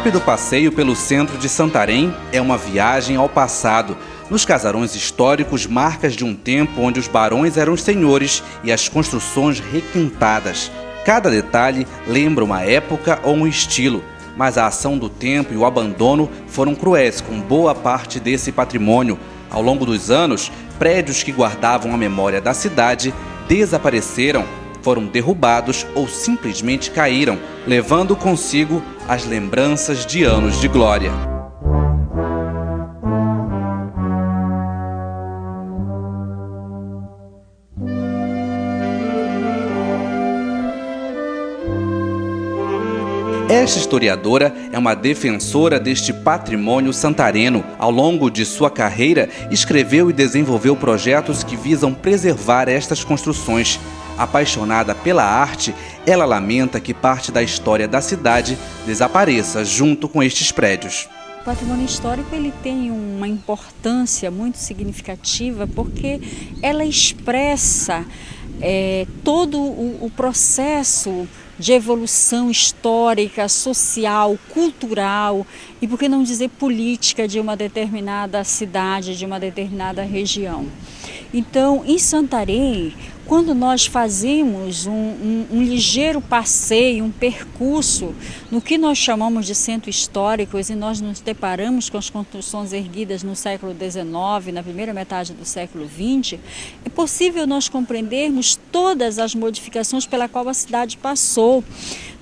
rápido passeio pelo centro de Santarém é uma viagem ao passado. Nos casarões históricos, marcas de um tempo onde os barões eram os senhores e as construções requintadas. Cada detalhe lembra uma época ou um estilo, mas a ação do tempo e o abandono foram cruéis com boa parte desse patrimônio. Ao longo dos anos, prédios que guardavam a memória da cidade desapareceram, foram derrubados ou simplesmente caíram, levando consigo as lembranças de anos de glória. Esta historiadora é uma defensora deste patrimônio santareno. Ao longo de sua carreira, escreveu e desenvolveu projetos que visam preservar estas construções. Apaixonada pela arte, ela lamenta que parte da história da cidade desapareça junto com estes prédios. O patrimônio histórico ele tem uma importância muito significativa porque ela expressa todo o processo de evolução histórica, social, cultural e, por que não dizer, política de uma determinada cidade, de uma determinada região. Então, em Santarém, quando nós fazemos um ligeiro passeio, um percurso no que nós chamamos de centros históricos e nós nos deparamos com as construções erguidas no século XIX, na primeira metade do século XX, é possível nós compreendermos todas as modificações pela qual a cidade passou,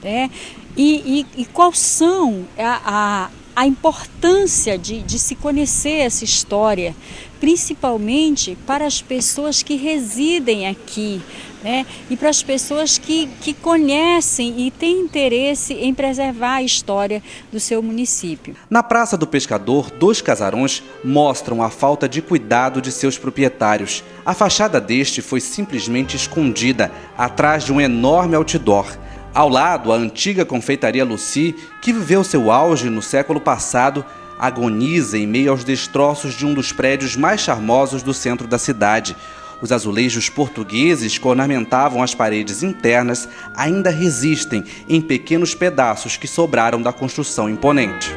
né? E quais são a importância de se conhecer essa história, principalmente para as pessoas que residem aqui, né? E para as pessoas que conhecem e têm interesse em preservar a história do seu município. Na Praça do Pescador, 2 casarões mostram a falta de cuidado de seus proprietários. A fachada deste foi simplesmente escondida atrás de um enorme outdoor. Ao lado, a antiga confeitaria Lucy, que viveu seu auge no século passado, agoniza em meio aos destroços de um dos prédios mais charmosos do centro da cidade. Os azulejos portugueses que ornamentavam as paredes internas ainda resistem em pequenos pedaços que sobraram da construção imponente.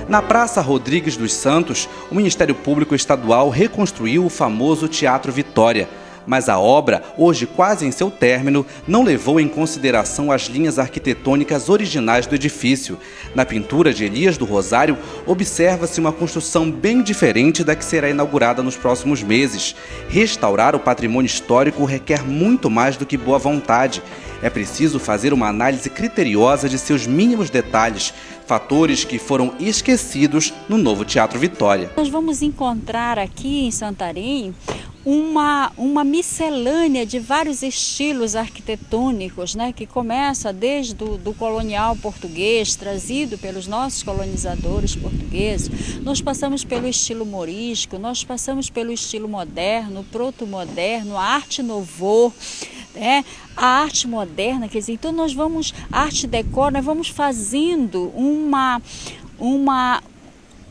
Na Praça Rodrigues dos Santos, o Ministério Público Estadual reconstruiu o famoso Teatro Vitória. Mas a obra, hoje quase em seu término, não levou em consideração as linhas arquitetônicas originais do edifício. Na pintura de Elias do Rosário, observa-se uma construção bem diferente da que será inaugurada nos próximos meses. Restaurar o patrimônio histórico requer muito mais do que boa vontade. É preciso fazer uma análise criteriosa de seus mínimos detalhes, fatores que foram esquecidos no novo Teatro Vitória. Nós vamos encontrar aqui em Santarém uma miscelânea de vários estilos arquitetônicos, né, que começa desde do colonial português, trazido pelos nossos colonizadores portugueses. Nós passamos pelo estilo morisco, nós passamos pelo estilo moderno, proto-moderno, a arte nouveau, né, a arte moderna, quer dizer, então nós vamos, arte décor, nós vamos fazendo uma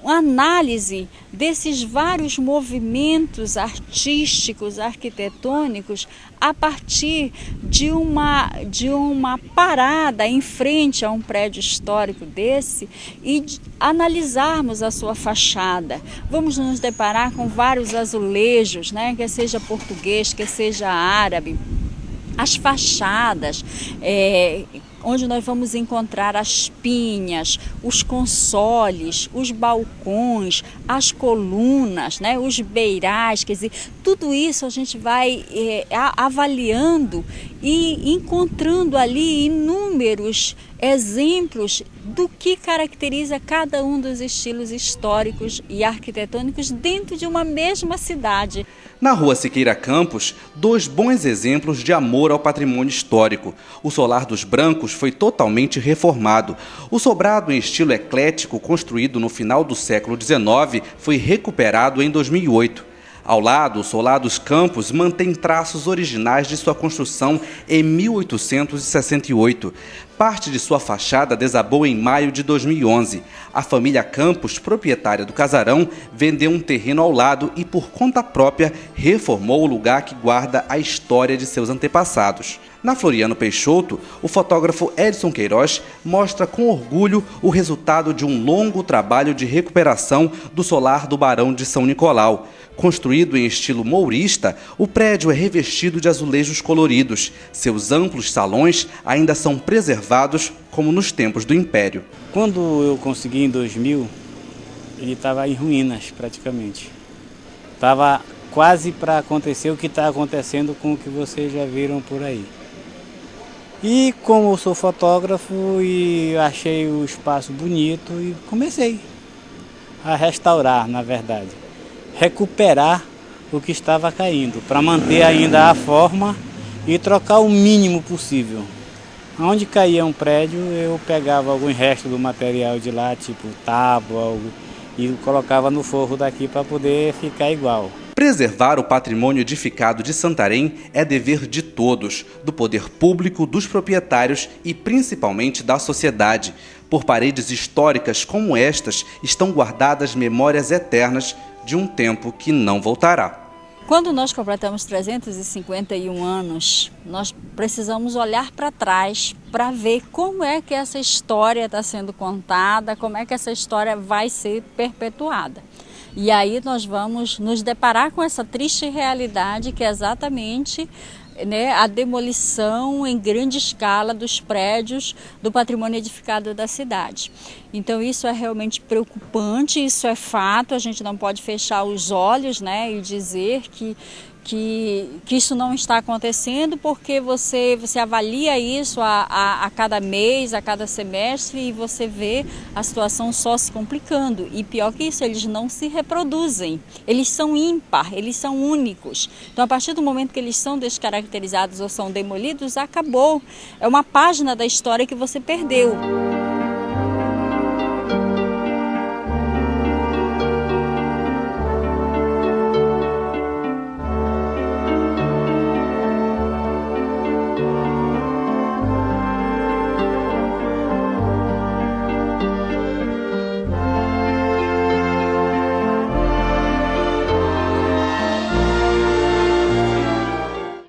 análise desses vários movimentos artísticos, arquitetônicos, a partir de uma parada em frente a um prédio histórico desse e analisarmos a sua fachada. Vamos nos deparar com vários azulejos, né, quer seja português, quer seja árabe, as fachadas, onde nós vamos encontrar as pinhas, os consoles, os balcões, as colunas, né, os beirais, quer dizer, tudo isso a gente vai avaliando e encontrando ali inúmeros exemplos do que caracteriza cada um dos estilos históricos e arquitetônicos dentro de uma mesma cidade. Na Rua Siqueira Campos, 2 bons exemplos de amor ao patrimônio histórico. O Solar dos Brancos foi totalmente reformado. O sobrado em estilo eclético, construído no final do século XIX, foi recuperado em 2008. Ao lado, o solar dos Campos mantém traços originais de sua construção em 1868. Parte de sua fachada desabou em maio de 2011. A família Campos, proprietária do casarão, vendeu um terreno ao lado e, por conta própria, reformou o lugar que guarda a história de seus antepassados. Na Floriano Peixoto, o fotógrafo Edson Queiroz mostra com orgulho o resultado de um longo trabalho de recuperação do solar do Barão de São Nicolau. Construído em estilo mourista, o prédio é revestido de azulejos coloridos. Seus amplos salões ainda são preservados como nos tempos do Império. Quando eu consegui em 2000, ele estava em ruínas praticamente. Estava quase para acontecer o que está acontecendo com o que vocês já viram por aí. E como eu sou fotógrafo e achei o espaço bonito e comecei a restaurar, na verdade. Recuperar o que estava caindo, para manter ainda a forma e trocar o mínimo possível. Onde caía um prédio, eu pegava alguns restos do material de lá, tipo tábua, e colocava no forro daqui para poder ficar igual. Preservar o patrimônio edificado de Santarém é dever de todos, do poder público, dos proprietários e principalmente da sociedade. Por paredes históricas como estas estão guardadas memórias eternas de um tempo que não voltará. Quando nós completamos 351 anos, nós precisamos olhar para trás para ver como é que essa história está sendo contada, como é que essa história vai ser perpetuada. E aí nós vamos nos deparar com essa triste realidade que é exatamente a demolição em grande escala dos prédios do patrimônio edificado da cidade. Então isso é realmente preocupante, isso é fato, a gente não pode fechar os olhos e dizer que isso não está acontecendo, porque você avalia isso a cada mês, a cada semestre, e você vê a situação só se complicando. E pior que isso, eles não se reproduzem, eles são ímpar, eles são únicos. Então, a partir do momento que eles são descaracterizados ou são demolidos, acabou. É uma página da história que você perdeu.